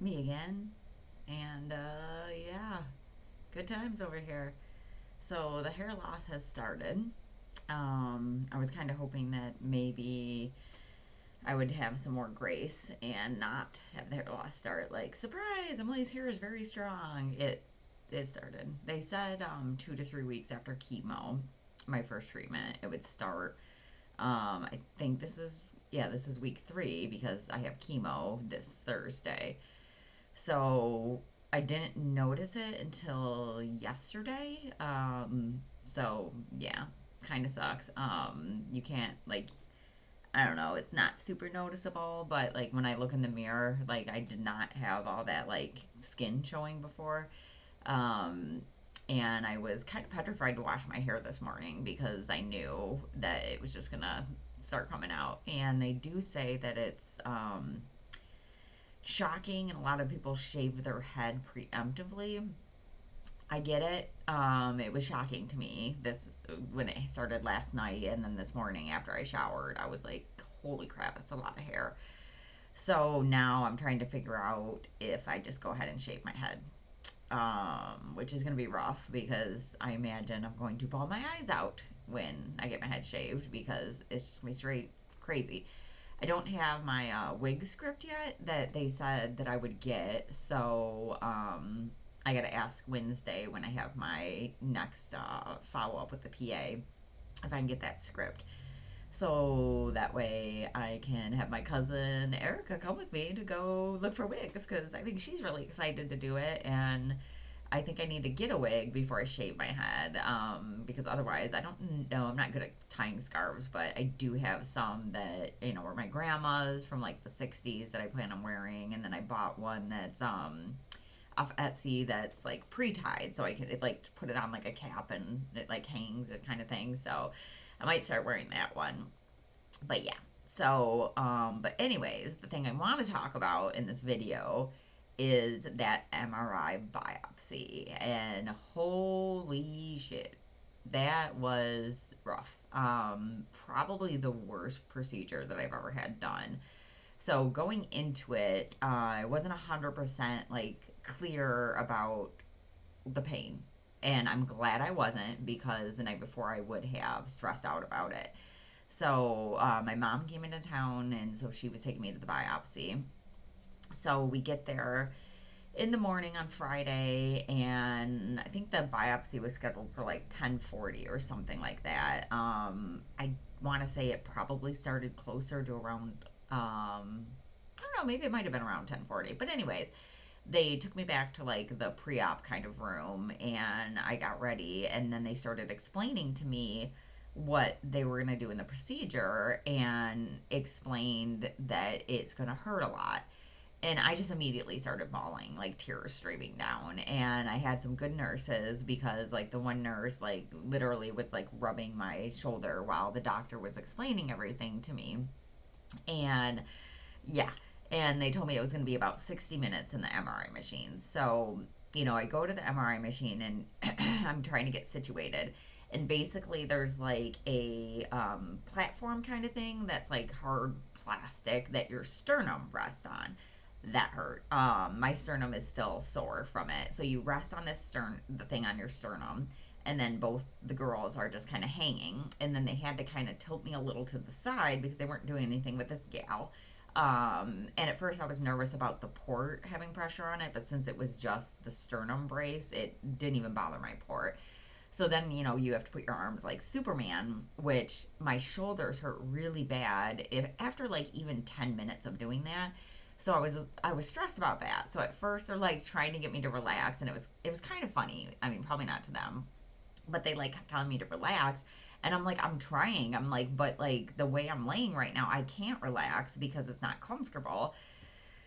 Me again. And yeah, good times over here. So the hair loss has started. I was kind of hoping that maybe I would have some more grace and not have the hair loss start. Like, surprise, Emily's hair is very strong. It started. They said 2 to 3 weeks after chemo, my first treatment, it would start. I think this is week 3 because I have chemo this Thursday. So I didn't notice it until yesterday. So yeah, kind of sucks. You can't like I don't know. It's not super noticeable, but like when I look in the mirror, like I did not have all that like skin showing before. Um, and I was kind of petrified to wash my hair this morning because I knew that it was just gonna start coming out. And they do say that it's shocking, and a lot of people shave their head preemptively. I get it. It was shocking to me this when it started last night, and then this morning after I showered, I was like, "Holy crap, that's a lot of hair." So now I'm trying to figure out if I just go ahead and shave my head, which is going to be rough because I imagine I'm going to bawl my eyes out when I get my head shaved because it's just going to be straight crazy. I don't have my wig script yet that they said that I would get, so I got to ask Wednesday when I have my next follow up with the PA if I can get that script. So that way I can have my cousin Erica come with me to go look for wigs because I think she's really excited to do it. And I think I need to get a wig before I shave my head because otherwise I don't know. I'm not good at tying scarves, but I do have some that, were my grandma's from like the 60s that I plan on wearing. And then I bought one that's off Etsy that's like pre-tied so I could like put it on like a cap and it like hangs and kind of thing. So I might start wearing that one. But yeah. So, but anyways, the thing I want to talk about in this video is that MRI biopsy. And holy shit, that was rough. Probably the worst procedure that I've ever had done. So going into it, I wasn't 100% like clear about the pain. And I'm glad I wasn't because the night before I would have stressed out about it. So my mom came into town, and so she was taking me to the biopsy. So we get there in the morning on Friday, and I think the biopsy was scheduled for like 10:40 or something like that. I want to say it probably started closer to around I don't know, maybe it might have been around 10:40. But anyways, they took me back to like the pre-op kind of room, and I got ready, and then they started explaining to me what they were going to do in the procedure and explained that it's going to hurt a lot. And I just immediately started bawling, like tears streaming down. And I had some good nurses because, like, the one nurse, like, literally was like rubbing my shoulder while the doctor was explaining everything to me. And yeah, and they told me it was going to be about 60 minutes in the MRI machine. So, I go to the MRI machine and I'm trying to get situated. And basically, there's like a platform kind of thing that's like hard plastic that your sternum rests on. That hurt. My sternum is still sore from it. So you rest on the thing on your sternum, and then both the girls are just kind of hanging. And then they had to kind of tilt me a little to the side because they weren't doing anything with this gal. And at first I was nervous about the port having pressure on it, but since it was just the sternum brace, it didn't even bother my port. So then, you have to put your arms like Superman, which my shoulders hurt really bad if after like even 10 minutes of doing that. So I was stressed about that. So at first they're like trying to get me to relax, and it was kind of funny. I mean, probably not to them, but they like kept telling me to relax, and I'm like, I'm trying. I'm like, but like the way I'm laying right now, I can't relax because it's not comfortable.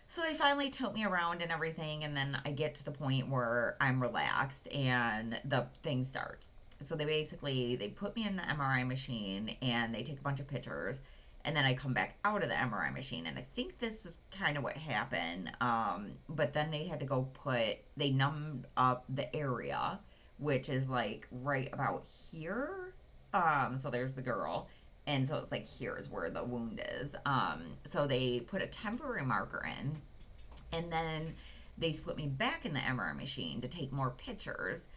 So they finally tilt me around and everything, and then I get to the point where I'm relaxed and the thing starts. So they put me in the MRI machine and they take a bunch of pictures, and then I come back out of the MRI machine, and I think this is kind of what happened. But then they had to they numbed up the area, which is like right about here. So there's the girl, and so it's like here's where the wound is. So they put a temporary marker in, And then they put me back in the MRI machine to take more pictures,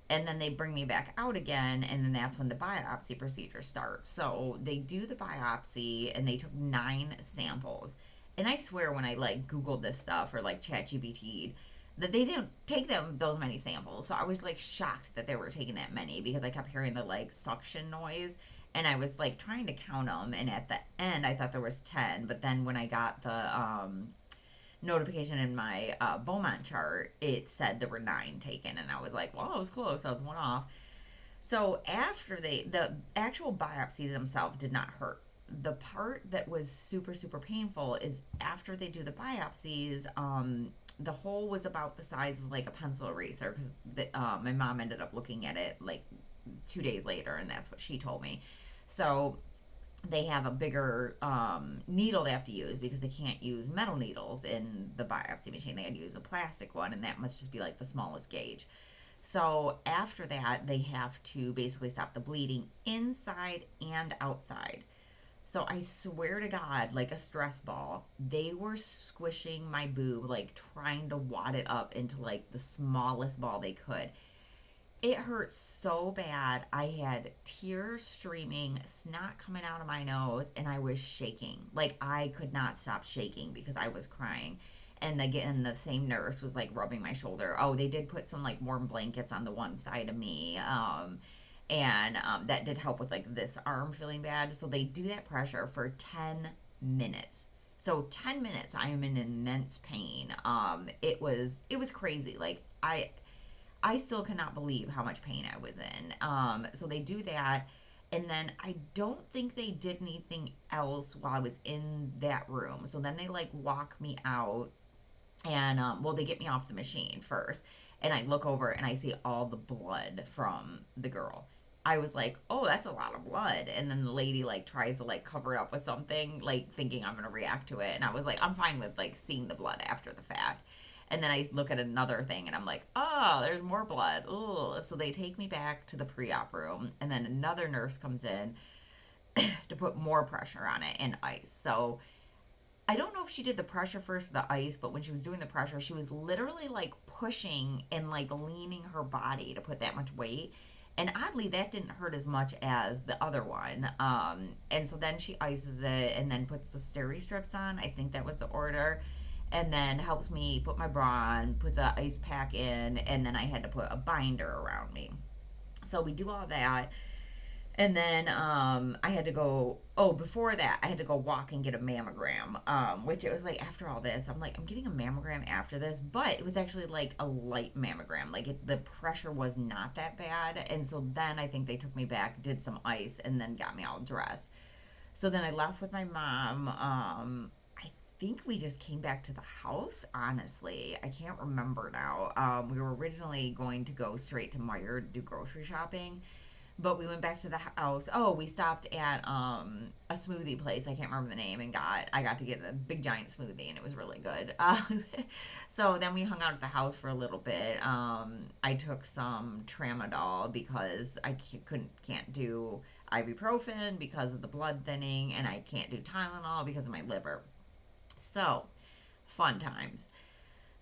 and then they bring me back out again, and then that's when the biopsy procedure starts. So they do the biopsy, and they took 9 samples. And I swear, when I like Googled this stuff or like ChatGPT, that they didn't take them those many samples. So I was like shocked that they were taking that many, because I kept hearing the like suction noise, and I was like trying to count them. And at the end, I thought there was 10, but then when I got the notification in my Beaumont chart, it said there were 9 taken, and I was like, well, I was close. I was one off. So after the actual biopsies themselves did not hurt. The part that was super super painful is after they do the biopsies. The hole was about the size of like a pencil eraser, because my mom ended up looking at it like 2 days later, and that's what she told me. So they have a bigger needle they have to use, because they can't use metal needles in the biopsy machine. They had to use a plastic one, and that must just be like the smallest gauge. So after that, they have to basically stop the bleeding inside and outside. So I swear to God, like a stress ball, they were squishing my boob, like trying to wad it up into like the smallest ball they could. It hurt so bad. I had tears streaming, snot coming out of my nose, and I was shaking. Like I could not stop shaking because I was crying. And again, the same nurse was like rubbing my shoulder. Oh, they did put some like warm blankets on the one side of me. And that did help with like this arm feeling bad. So they do that pressure for 10 minutes. So 10 minutes, I am in immense pain. It was crazy. Like I still cannot believe how much pain I was in. So they do that, and then I don't think they did anything else while I was in that room. So then they like walk me out, and well, they get me off the machine first, and I look over and I see all the blood from the girl. I was like, oh, that's a lot of blood. And then the lady like tries to like cover it up with something, like thinking I'm gonna react to it. And I was like, I'm fine with like seeing the blood after the fact. And then I look at another thing and I'm like, oh, there's more blood. Ugh. So they take me back to the pre-op room, and then another nurse comes in to put more pressure on it and ice. So I don't know if she did the pressure first, the ice, but when she was doing the pressure, she was literally like pushing and like leaning her body to put that much weight. And oddly, that didn't hurt as much as the other one. And so then she ices it and then puts the steri strips on. I think that was the order. And then helps me put my bra on, puts an ice pack in, and then I had to put a binder around me. So we do all that. And then I had to go. Oh, before that, I had to go walk and get a mammogram. Which it was like after all this, I'm like, I'm getting a mammogram after this, but it was actually like a light mammogram. Like the pressure was not that bad, and so then I think they took me back, did some ice, and then got me all dressed. So then I left with my mom. I think we just came back to the house. Honestly, I can't remember now. We were originally going to go straight to Meyer to do grocery shopping, but we went back to the house. Oh, we stopped at a smoothie place. I can't remember the name, and I got to get a big giant smoothie, and it was really good. So then we hung out at the house for a little bit. I took some tramadol because I can't do ibuprofen because of the blood thinning, and I can't do Tylenol because of my liver. So fun times.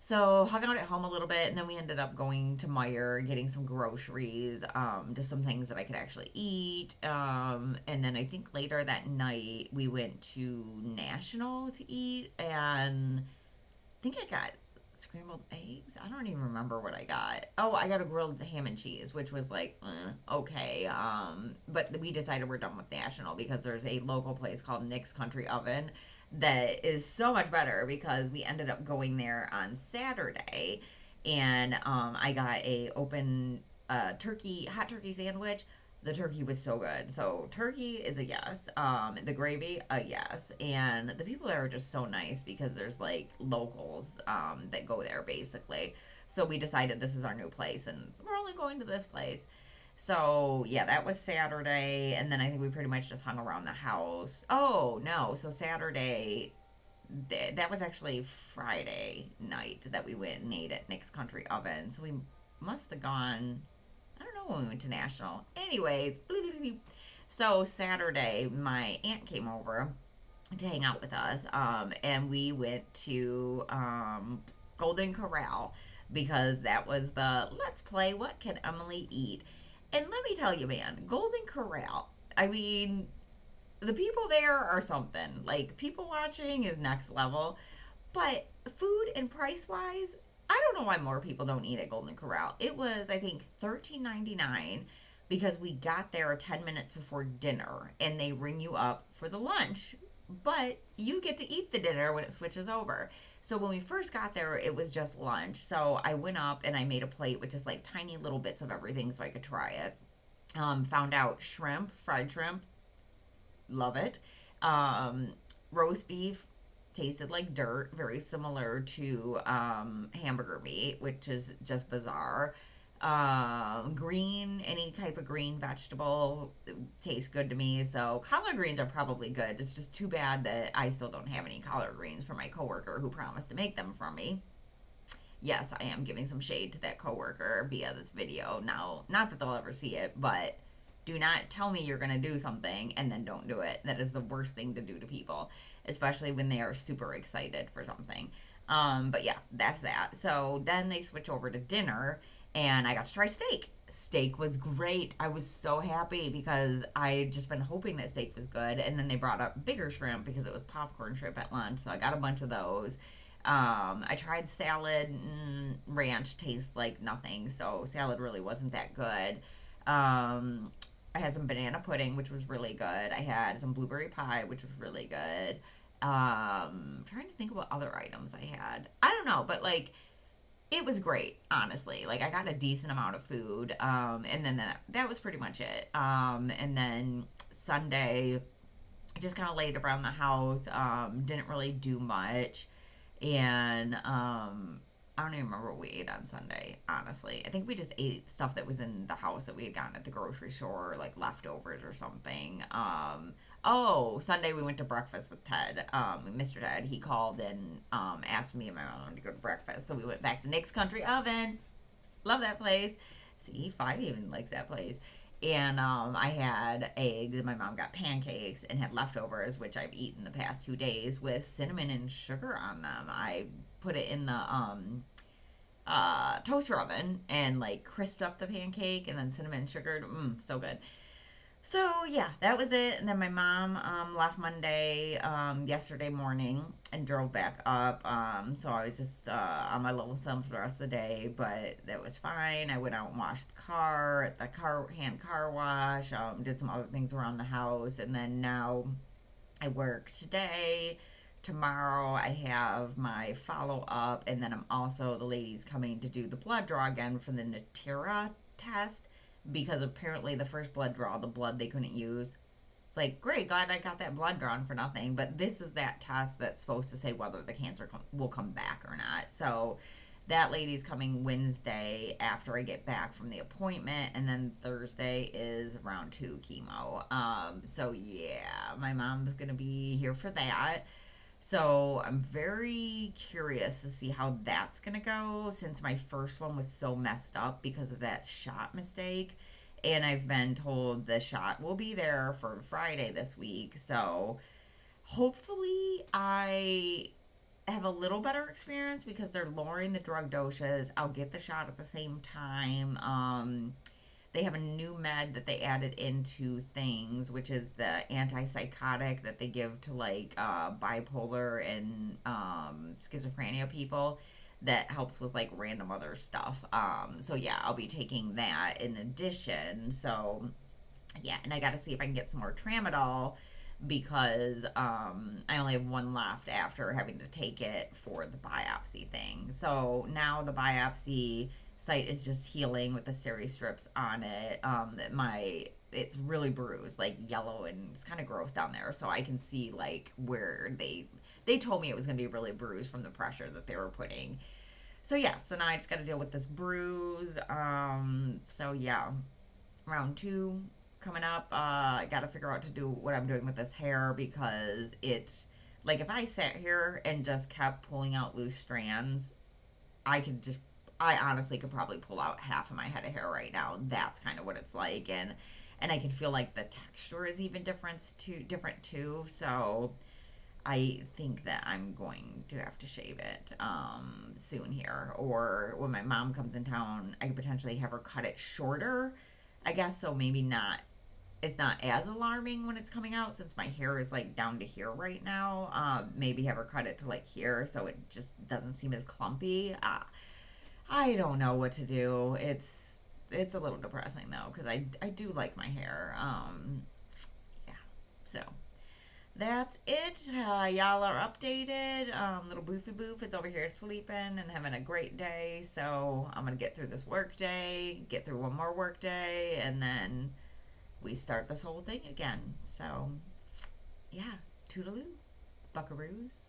So hung out at home a little bit, and then we ended up going to Meyer, getting some groceries, just some things that I could actually eat. And then I think later that night we went to National to eat, and I think I got scrambled eggs. I don't even remember what I got. Oh, I got a grilled ham and cheese, which was like, okay. But we decided we're done with National because there's a local place called Nick's Country Oven that is so much better, because we ended up going there on Saturday, and I got a open hot turkey sandwich. The turkey was so good. So turkey is a yes. The gravy, a yes. And the people there are just so nice, because there's like locals that go there basically. So we decided this is our new place, and we're only going to this place. So yeah, that was Saturday, and then I think we pretty much just hung around the house. Oh no, so Saturday, that was actually Friday night that we went and ate at Nick's Country Oven. So we must have gone. I don't know when we went to National. Anyways, so Saturday, my aunt came over, to hang out with us. And we went to Golden Corral because that was the let's play what can Emily eat. And let me tell you, man, Golden Corral. I mean, the people there are something. Like, people watching is next level. But food and price wise, I don't know why more people don't eat at Golden Corral. It was, I think, $13.99 because we got there 10 minutes before dinner and they ring you up for the lunch. But you get to eat the dinner when it switches over. So when we first got there, it was just lunch. So I went up and I made a plate with just like tiny little bits of everything so I could try it. Found out shrimp, fried shrimp, love it. Um, Roast beef tasted like dirt, very similar to hamburger meat, which is just bizarre. Green, any type of green vegetable tastes good to me. So collard greens are probably good. It's just too bad that I still don't have any collard greens for my coworker who promised to make them for me. Yes, I am giving some shade to that coworker via this video. Now, not that they'll ever see it, but do not tell me you're going to do something and then don't do it. That is the worst thing to do to people, especially when they are super excited for something. But yeah, that's that. So then they switch over to dinner, and I got to try steak. Steak was great. I was so happy because I had just been hoping that steak was good. And then they brought up bigger shrimp because it was popcorn shrimp at lunch. So I got a bunch of those. I tried salad. Ranch tastes like nothing. So salad really wasn't that good. I had some banana pudding, which was really good. I had some blueberry pie, which was really good. Trying to think of what other items I had. I don't know, but like it was great, honestly. Like I got a decent amount of food, and then that was pretty much it. And then Sunday, I just kind of laid around the house. Didn't really do much, and I don't even remember what we ate on Sunday, honestly. I think we just ate stuff that was in the house that we had gotten at the grocery store, like leftovers or something. Oh, Sunday we went to breakfast with Ted. Mr. Ted, he called and asked me and my mom to go to breakfast. So we went back to Nick's Country Oven. Love that place. See, five even liked that place. And I had eggs, and my mom got pancakes and had leftovers, which I've eaten the past 2 days with cinnamon and sugar on them. I put it in the toaster oven and like crisped up the pancake and then cinnamon and sugar. So good. So yeah, that was it. And then my mom left Monday yesterday morning and drove back up. So I was just on my level some for the rest of the day, but that was fine. I went out and washed the car at the car wash. Did some other things around the house, and then now I work today. Tomorrow I have my follow up, and then I'm also the lady's coming to do the blood draw again for the Natera test because apparently the first blood draw, the blood they couldn't use. It's like, great, glad I got that blood drawn for nothing. But this is that test that's supposed to say whether the cancer will come back or not. So that lady's coming Wednesday after I get back from the appointment. And then Thursday is round 2 chemo. So yeah, my mom's going to be here for that. So I'm very curious to see how that's gonna go since my first one was so messed up because of that shot mistake. And I've been told the shot will be there for Friday this week. So hopefully I have a little better experience because they're lowering the drug doses. I'll get the shot at the same time. They have a new med that they added into things, which is the antipsychotic that they give to like bipolar and schizophrenia people that helps with like random other stuff. So yeah, I'll be taking that in addition. So yeah, and I got to see if I can get some more tramadol because I only have one left after having to take it for the biopsy thing. So now the biopsy site is just healing with the steri strips on it. It's really bruised, like yellow, and it's kind of gross down there. So I can see like where they told me it was gonna be really bruised from the pressure that they were putting. So yeah, so now I just got to deal with this bruise. So yeah, round 2 coming up. I got to figure out to do what I'm doing with this hair because it's like if I sat here and just kept pulling out loose strands, I honestly could probably pull out half of my head of hair right now. That's kind of what it's like, and I can feel like the texture is even different too. So I think that I'm going to have to shave it soon here. Or when my mom comes in town, I could potentially have her cut it shorter, I guess, so maybe not. It's not as alarming when it's coming out since my hair is like down to here right now. Maybe have her cut it to like here so it just doesn't seem as clumpy. I don't know what to do. It's a little depressing though because I do like my hair. Yeah. So that's it. Y'all are updated. Little Boofy Boof is over here sleeping and having a great day. So I'm gonna get through this work day, get through one more work day, and then we start this whole thing again. So yeah, toodaloo, buckaroos.